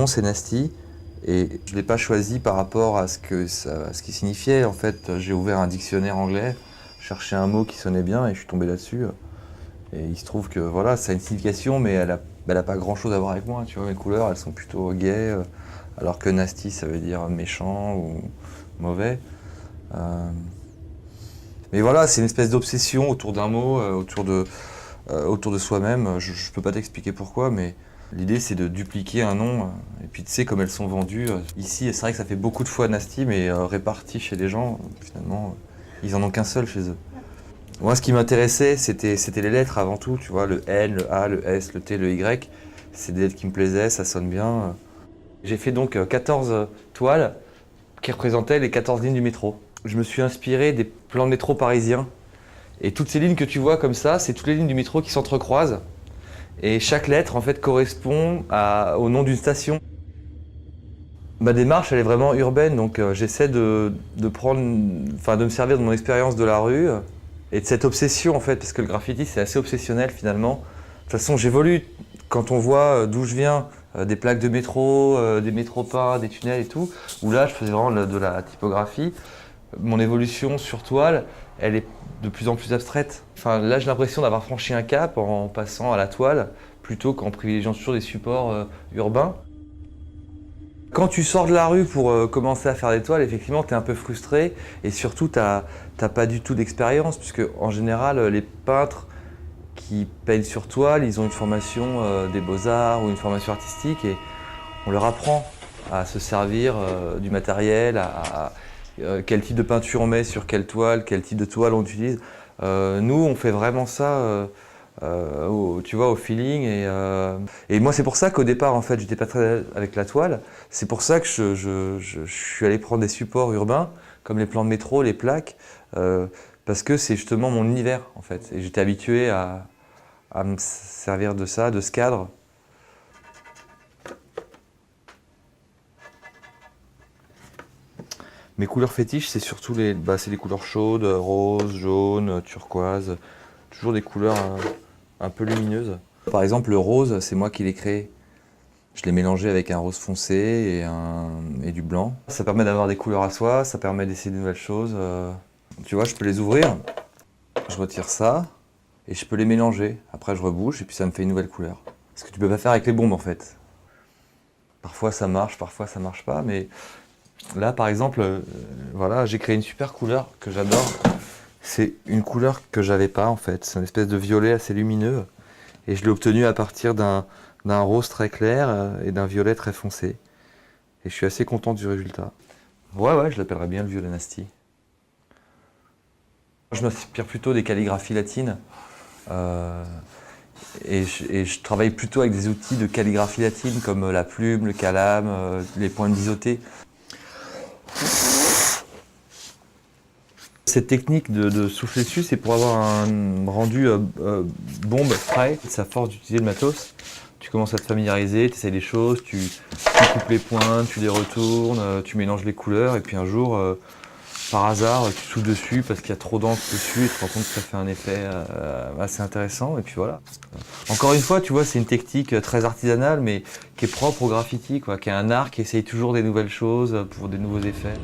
nom c'est Nasty et je ne l'ai pas choisi par rapport à ce qu'il signifiait. En fait, j'ai ouvert un dictionnaire anglais, cherché un mot qui sonnait bien et je suis tombé là-dessus. Et il se trouve que voilà, ça a une signification, mais elle a pas grand-chose à voir avec moi. Tu vois, mes couleurs, elles sont plutôt gaies, alors que Nasty, ça veut dire méchant ou mauvais. Mais voilà, c'est une espèce d'obsession autour d'un mot, autour de soi-même. Je ne peux pas t'expliquer pourquoi, mais l'idée c'est de dupliquer un nom. Et puis tu sais, comme elles sont vendues, ici c'est vrai que ça fait beaucoup de fois Nasty, mais réparti chez les gens, finalement, ils en ont qu'un seul chez eux. Moi, ce qui m'intéressait, c'était les lettres avant tout, tu vois, le N, le A, le S, le T, le Y. C'est des lettres qui me plaisaient, ça sonne bien. J'ai fait donc 14 toiles qui représentaient les 14 lignes du métro. Je me suis inspiré des plans de métro parisiens. Et toutes ces lignes que tu vois comme ça, c'est toutes les lignes du métro qui s'entrecroisent. Et chaque lettre, en fait, correspond au nom d'une station. Ma démarche, elle est vraiment urbaine, donc j'essaie de me servir de mon expérience de la rue et de cette obsession, en fait, parce que le graffiti, c'est assez obsessionnel, finalement. De toute façon, j'évolue. Quand on voit d'où je viens, des plaques de métro, des métros peints, des tunnels et tout, où là, je faisais vraiment de la typographie. Mon évolution sur toile, elle est de plus en plus abstraite. Enfin, là, j'ai l'impression d'avoir franchi un cap en passant à la toile, plutôt qu'en privilégiant toujours des supports urbains. Quand tu sors de la rue pour commencer à faire des toiles, effectivement, tu es un peu frustré et surtout, tu n'as pas du tout d'expérience, puisque en général, les peintres qui peignent sur toile, ils ont une formation des beaux-arts ou une formation artistique et on leur apprend à se servir du matériel, quel type de peinture on met sur quelle toile, quel type de toile on utilise. Nous, on fait vraiment ça tu vois, au feeling. Et moi, c'est pour ça qu'au départ, en fait, j'étais pas très avec la toile. C'est pour ça que je suis allé prendre des supports urbains, comme les plans de métro, les plaques, parce que c'est justement mon univers, en fait. Et j'étais habitué à me servir de ça, de ce cadre. Mes couleurs fétiches, c'est surtout les couleurs chaudes, rose, jaune, turquoise, toujours des couleurs un peu lumineuses. Par exemple, le rose, c'est moi qui l'ai créé. Je l'ai mélangé avec un rose foncé et du blanc. Ça permet d'avoir des couleurs à soi, ça permet d'essayer de nouvelles choses. Tu vois, je peux les ouvrir, je retire ça et je peux les mélanger. Après, je rebouche et puis ça me fait une nouvelle couleur. Ce que tu peux pas faire avec les bombes, en fait. Parfois ça marche, parfois ça marche pas, mais là, par exemple, voilà, j'ai créé une super couleur que j'adore. C'est une couleur que j'avais pas, en fait. C'est une espèce de violet assez lumineux. Et je l'ai obtenu à partir d'un rose très clair et d'un violet très foncé. Et je suis assez content du résultat. Ouais, je l'appellerais bien le violet Nasty. Je m'inspire plutôt des calligraphies latines. Et je travaille plutôt avec des outils de calligraphie latine comme la plume, le calame, les pointes biseautées. Cette technique de souffler dessus, c'est pour avoir un rendu bombe, frais. C'est à force d'utiliser le matos. Tu commences à te familiariser, tu essaies les choses, tu coupes les pointes, tu les retournes, tu mélanges les couleurs et puis un jour, par hasard, tu souffles dessus parce qu'il y a trop d'encre dessus et tu te rends compte que ça fait un effet assez intéressant et puis voilà. Encore une fois, tu vois, c'est une technique très artisanale mais qui est propre au graffiti, quoi, qui est un art qui essaye toujours des nouvelles choses pour des nouveaux effets.